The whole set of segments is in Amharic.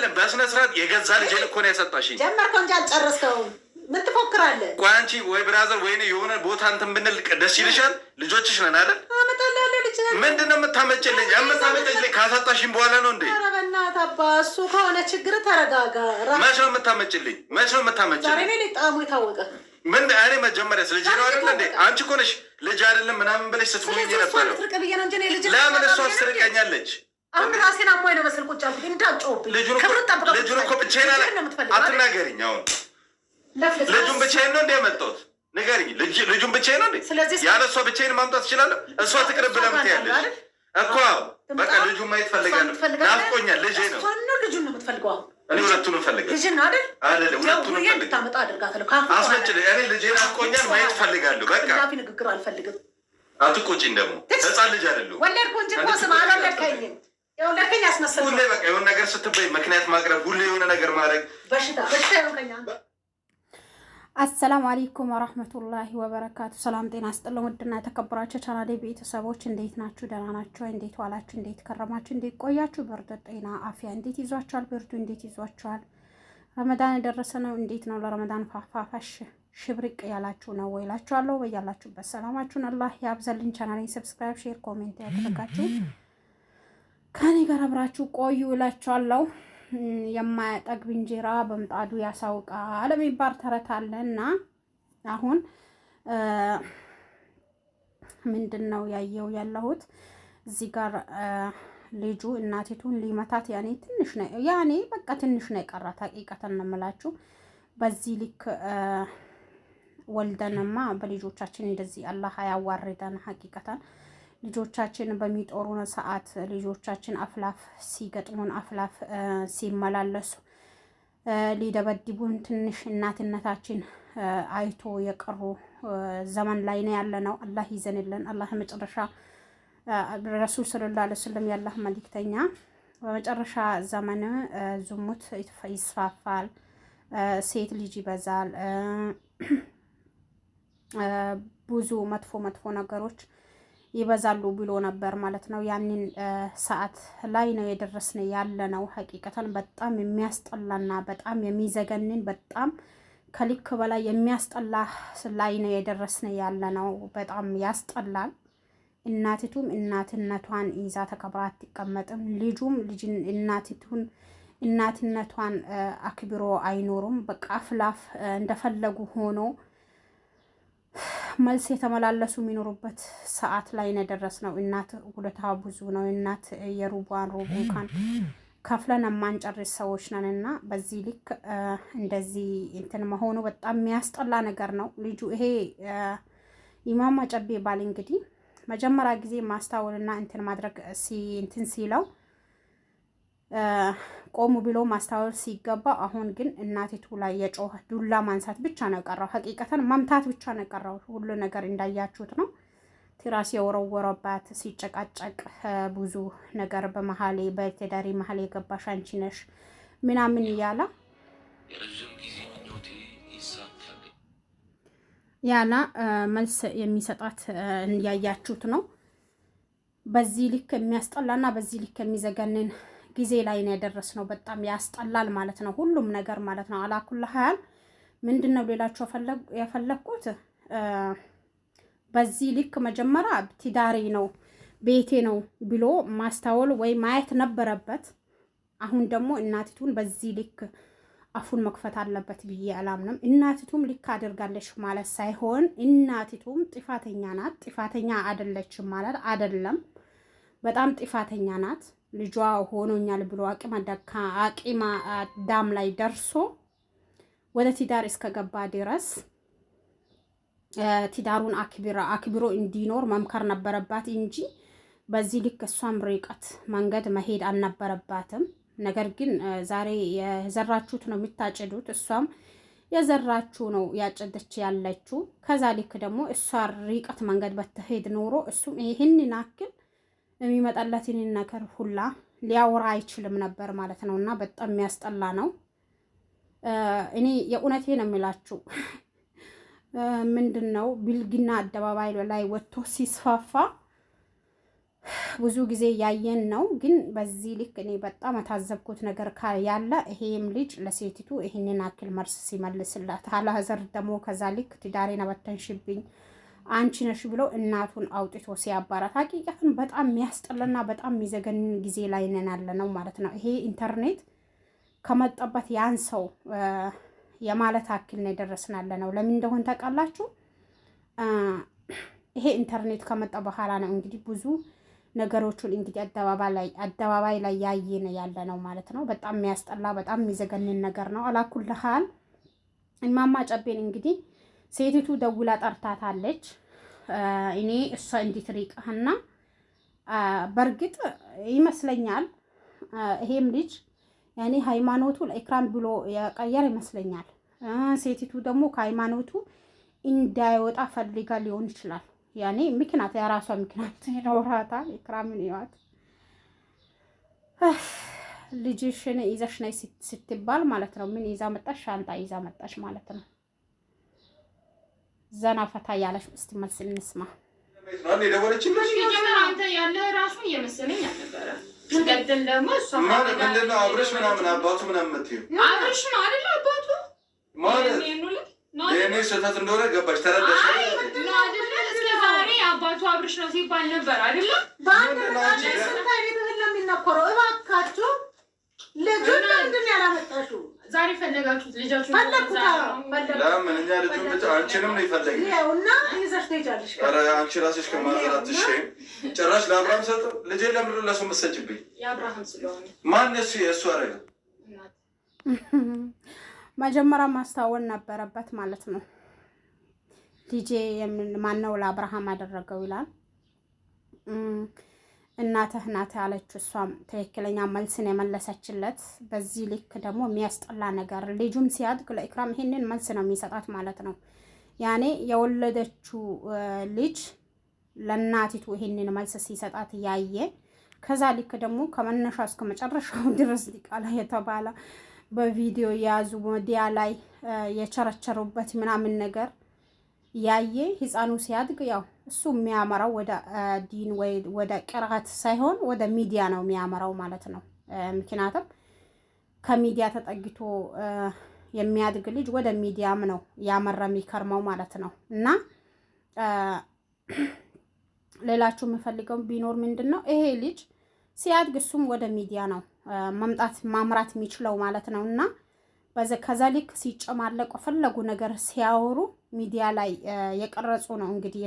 አይደለም በስነ ስርዓት የገዛ ልጄን እኮ ነው ያሰጣሽኝ። ጀመርከው እንጂ አልጨረስከውም። ምን ትፎክራለህ? ቆይ አንቺ ወይ ብራዘር ወይ የሆነ ቦታ እንትን ብንል ደስ ይልሻል? ልጆችሽ ነን አይደል? አመጣልሃለሁ ልጅ። ምንድን ነው የምታመጭልኝ? የምታመጭልኝ ካሰጣሽኝ በኋላ ነው እንዴ? ኧረ በእናትህ አባ፣ እሱ ከሆነ ችግር ተረጋጋ። መች ነው የምታመጭልኝ? መች ነው የምታመጭልኝ? ዛሬ ላይ ጣሙ የታወቀ ምን እኔ መጀመሪያ ስለ ልጅ ነው አይደል እንዴ? አንቺ እኮ ነሽ ልጅ አይደለም ምናምን ብለሽ ስትሞኝ ነበር። ለምን እሷ ትርቀኛለች? አሁን ራሴን አሞኝ ነው መሰል ቁጭ አልኩኝ። እንዳትጮህብኝ። ልጁን እኮ ብቻዬን አትናገሪኝ። አሁን ልጁን ብቻዬን ነው እንደ ያመጣሁት ንገሪኝ። ልጁን ብቻዬን ነው እንዴ? ያለ እሷ ብቻዬን ማምጣት እችላለሁ? እሷ ትቅርብ ለምን ትያለሽ እኮ? በቃ ልጁን ማየት ፈልጋለሁ። ናፍቆኛል። ልጄ ነው። ልጁን ነው የምትፈልገው? እኔ ሁለቱንም ፈልጋለሁ። ልጅን ነው አይደል? አይደለም ሁለቱንም ፈልጋለሁ። አስመጭልኝ። እኔ ልጄን ናፍቆኛል፣ ማየት ፈልጋለሁ። በቃ ንግግር አልፈልግም። አትቆጪኝ። ደግሞ ህፃን ልጅ አይደለሁም። ወለድኩ እንጂ እኮ ስማ አልወለድከኝም። የወለድከኝ አስመሰልኩ። ሁሌ በቃ የሆነ ነገር ስትበይ ምክንያት ማቅረብ፣ ሁሌ የሆነ ነገር ማድረግ በሽታ ይሆንከኛ። አሰላሙ አለይኩም ወራህመቱላሂ ወበረካቱ። ሰላም ጤና ይስጥልኝ። ውድና የተከበራችሁ ቻናሌ ቤተሰቦች እንዴት ናችሁ? ደህና ናችሁ? እንዴት ዋላችሁ? እንዴት ከረማችሁ? እንዴት ቆያችሁ? በርዶ ጤና አፍያ እንዴት ይዟችኋል? ብርዱ እንዴት ይዟችኋል? ረመዳን የደረሰ ነው። እንዴት ነው ለረመዳን ፋፋፋሽ ሽብርቅ ያላችሁ ነው ወይ እላችኋለሁ። በያላችሁበት ሰላማችሁን አላህ ያብዛልኝ። ቻናሌን ሰብስክራይብ፣ ሼር፣ ኮሜንት ያደረጋችሁ ከኔ ጋር አብራችሁ ቆዩ እላችኋለሁ። የማያጠግብ እንጀራ በምጣዱ ያሳውቃል የሚባል ተረት አለና አሁን ምንድነው ያየው ያለሁት እዚህ ጋር ልጁ እናቲቱን ሊመታት ያኔ በቃ ትንሽ ነው የቀራት። ሀቂቀተን ነው የምላችሁ። በዚህ ልክ ወልደንማ በልጆቻችን እንደዚህ አላህ ያዋርደን። ሀቂቀተን ልጆቻችን በሚጦሩን ሰዓት ልጆቻችን አፍላፍ ሲገጥሙን አፍላፍ ሲመላለሱ ሊደበድቡን ትንሽ እናትነታችን አይቶ የቀሩ ዘመን ላይ ነው ያለ ነው። አላህ ይዘንልን። አላህ መጨረሻ ረሱል ሰለላሁ ዐለይሂ ወሰለም ያላህ መልእክተኛ በመጨረሻ ዘመን ዝሙት ይስፋፋል፣ ሴት ልጅ ይበዛል፣ ብዙ መጥፎ ነገሮች ይበዛሉ ብሎ ነበር ማለት ነው። ያንን ሰዓት ላይ ነው የደረስን ያለ ነው። ሀቂቀተን በጣም የሚያስጠላና በጣም የሚዘገንን በጣም ከልክ በላይ የሚያስጠላ ላይ ነው የደረስን ያለ ነው። በጣም ያስጠላል። እናቲቱም እናትነቷን ይዛ ተከብራ አትቀመጥም። ልጁም እናትነቷን አክብሮ አይኖሩም። በቃ አፍላፍ እንደፈለጉ ሆኖ መልስ የተመላለሱ የሚኖሩበት ሰዓት ላይ ነው የደረስነው። እናት ውለታ ብዙ ነው። እናት የሩቧን ሩብ እንኳን ከፍለን የማንጨርስ ሰዎች ነን እና በዚህ ልክ እንደዚህ እንትን መሆኑ በጣም የሚያስጠላ ነገር ነው። ልጁ ይሄ ኢማም ጨቤ ባል እንግዲህ መጀመሪያ ጊዜ ማስታወልና እንትን ማድረግ እንትን ሲለው ቆሙ ብሎ ማስታወል ሲገባ፣ አሁን ግን እናቲቱ ላይ የጮህ ዱላ ማንሳት ብቻ ነው የቀረው። ሀቂቀተን መምታት ብቻ ነው የቀረው። ሁሉ ነገር እንዳያችሁት ነው። ትራስ የወረወረባት ሲጨቃጨቅ ብዙ ነገር በመሀሌ በትዳሪ መሀል የገባሽ አንቺ ነሽ ምናምን እያለ መልስ የሚሰጣት ያያችሁት ነው። በዚህ ልክ የሚያስጠላና በዚህ ልክ የሚዘገንን ጊዜ ላይ ነው የደረስነው። በጣም ያስጠላል ማለት ነው ሁሉም ነገር ማለት ነው። አላኩል ሀያል ምንድነው ሌላችሁ የፈለኩት በዚህ ልክ መጀመሪያ ትዳሬ ነው ቤቴ ነው ብሎ ማስታወል ወይ ማየት ነበረበት። አሁን ደግሞ እናቲቱን በዚህ ልክ አፉን መክፈት አለበት ብዬ አላምንም። እናቲቱም ልክ አድርጋለች ማለት ሳይሆን እናቲቱም ጥፋተኛ ናት። ጥፋተኛ አይደለችም ማለት አይደለም። በጣም ጥፋተኛ ናት። ልጇ ሆኖኛል ብሎ አቂማ ዳም ላይ ደርሶ ወደ ትዳር እስከገባ ድረስ ትዳሩን አክብሮ እንዲኖር መምከር ነበረባት እንጂ በዚህ ልክ እሷም ርቀት መንገድ መሄድ አልነበረባትም። ነገር ግን ዛሬ የዘራችሁት ነው የምታጭዱት። እሷም የዘራችሁ ነው ያጨደች ያለችው። ከዛ ልክ ደግሞ እሷ ርቀት መንገድ በተሄድ ኖሮ እሱም ይህንን አክል የሚመጣለትን ነገር ሁላ ሊያወራ አይችልም ነበር ማለት ነው። እና በጣም የሚያስጠላ ነው። እኔ የእውነቴ ነው የሚላችሁ ምንድነው ብልግና አደባባይ ላይ ወጥቶ ሲስፋፋ ብዙ ጊዜ ያየን ነው። ግን በዚህ ልክ እኔ በጣም የታዘብኩት ነገር ያለ ይሄም ልጅ ለሴቲቱ ይሄንን አክል መልስ ሲመልስላት አላዘር ደግሞ ከዛ ልክ ትዳሬን አበተንሽብኝ አንቺ ነሽ ብሎ እናቱን አውጥቶ ሲያባራት ሀቂቀትን በጣም የሚያስጠላና በጣም የሚዘገንን ጊዜ ላይ ነን ያለ ነው ማለት ነው። ይሄ ኢንተርኔት ከመጣበት ያን ሰው የማለት አክል ነው የደረስናለ ነው። ለምን እንደሆነ ታውቃላችሁ? ይሄ ኢንተርኔት ከመጣ በኋላ ነው እንግዲህ ብዙ ነገሮቹን እንግዲህ አደባባይ ላይ ያየን ያለ ነው ማለት ነው። በጣም የሚያስጠላ በጣም የሚዘገንን ነገር ነው። አላኩል ሀል እማማ ጨቤን እንግዲህ ሴቲቱ ደውላ ጠርታታለች። እኔ እሷ እንድትሪቅህና በርግጥ ይመስለኛል ይሄም ልጅ ያኔ ሃይማኖቱ ለኢክራም ብሎ የቀየረ ይመስለኛል። ሴቲቱ ደግሞ ከሃይማኖቱ እንዳይወጣ ፈልጋ ሊሆን ይችላል። ያኔ ምክንያት የራሷ ምክንያት ይኖራታል። ኢክራምን ይዋት ልጅሽን ይዘሽ ነይ ስትባል ማለት ነው። ምን ይዛ መጣሽ? ሻንጣ ይዛ መጣሽ ማለት ነው። ዘና ፈታ ያለሽ እስቲ መልስ እንስማ። ማን የደወለችልሽ? አንተ ያለ ራሱ እየመሰለኝ አልነበረ። እንደደን ደግሞ እሷ ምንድን ነው አብረሽ ምናምን አባቱ ምናምን የምትይው አብረሽ ነው አይደል? አባቱ ማለት የእኔ ስህተት እንደሆነ ገባሽ? ተረዳሽ አይደል? አባቱ አብረሽ ነው ሲባል ነበር አይደል? በአንድ የሚነኮረው እባካችሁ ልጁን ምንድን ያላመጣሽው? ዛሬ ፈለጋችሁት ልጃችሁ ለምን እኛ ልጁን ብቻ አንቺንም ነው ይፈልግ እና ይዘሽ ትሄጃለሽ። ኧረ አንቺ ራስሽ ከማዘራት ሸይም ጭራሽ ለአብርሃም ሰጠው። ልጄ ለምን ለሱ መሰጭብኝ? የአብርሃም ስለሆነ ማን እሱ የእሱ አረገ? መጀመሪያ ማስታወን ነበረበት ማለት ነው። ልጄ ማነው ለአብርሃም አደረገው ይላል። እናትህ ናት ያለችው እሷም ትክክለኛ መልስን የመለሰችለት። በዚህ ልክ ደግሞ የሚያስጠላ ነገር ልጁም ሲያድግ ለኢክራም ይሄንን መልስ ነው የሚሰጣት ማለት ነው። ያኔ የወለደችው ልጅ ለእናቲቱ ይሄንን መልስ ሲሰጣት ያየ ከዛ ልክ ደግሞ ከመነሻ እስከ መጨረሻው ድረስ ሊቃላ የተባለ በቪዲዮ የያዙ ሚዲያ ላይ የቸረቸሩበት ምናምን ነገር ያየ ህፃኑ ሲያድግ ያው እሱ የሚያመራው ወደ ዲን ወይ ወደ ቅርአት ሳይሆን ወደ ሚዲያ ነው የሚያመራው ማለት ነው። ምክንያቱም ከሚዲያ ተጠግቶ የሚያድግ ልጅ ወደ ሚዲያም ነው ያመራ የሚከርመው ማለት ነው። እና ሌላችሁ የምፈልገው ቢኖር ምንድነው ይሄ ልጅ ሲያድግ እሱም ወደ ሚዲያ ነው ማምራት የሚችለው ማለት ነው። እና ከዛ ልክ ሲጨማለቁ ፈለጉ ነገር ሲያወሩ ሚዲያ ላይ የቀረጹ ነው እንግዲህ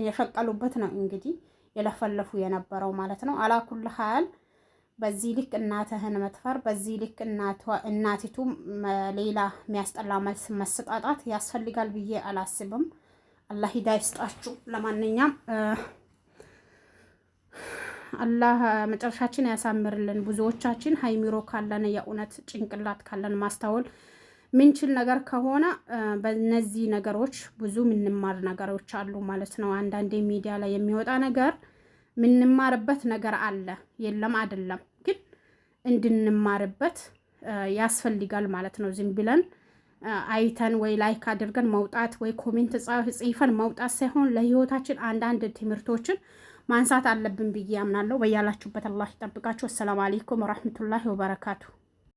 የሸቀሉበት ነው እንግዲህ የለፈለፉ የነበረው ማለት ነው። አላኩል ሀል በዚህ ልክ እናትህን መትፈር፣ በዚህ ልክ እናቲቱ ሌላ የሚያስጠላ መልስ መስጣጣት ያስፈልጋል ብዬ አላስብም። አላህ ሂዳያ ይስጣችሁ። ለማንኛውም አላህ መጨረሻችን ያሳምርልን። ብዙዎቻችን ሃይሚሮ ካለን የእውነት ጭንቅላት ካለን ማስተዋል ምንችል ነገር ከሆነ በእነዚህ ነገሮች ብዙ ምንማር ነገሮች አሉ ማለት ነው። አንዳንዴ ሚዲያ ላይ የሚወጣ ነገር ምንማርበት ነገር አለ፣ የለም አይደለም፣ ግን እንድንማርበት ያስፈልጋል ማለት ነው። ዝም ብለን አይተን ወይ ላይክ አድርገን መውጣት ወይ ኮሜንት ጽፈን መውጣት ሳይሆን ለህይወታችን አንዳንድ ትምህርቶችን ማንሳት አለብን ብዬ አምናለሁ። በያላችሁበት አላህ ይጠብቃችሁ። አሰላሙ አለይኩም ወራህመቱላሂ ወበረካቱ።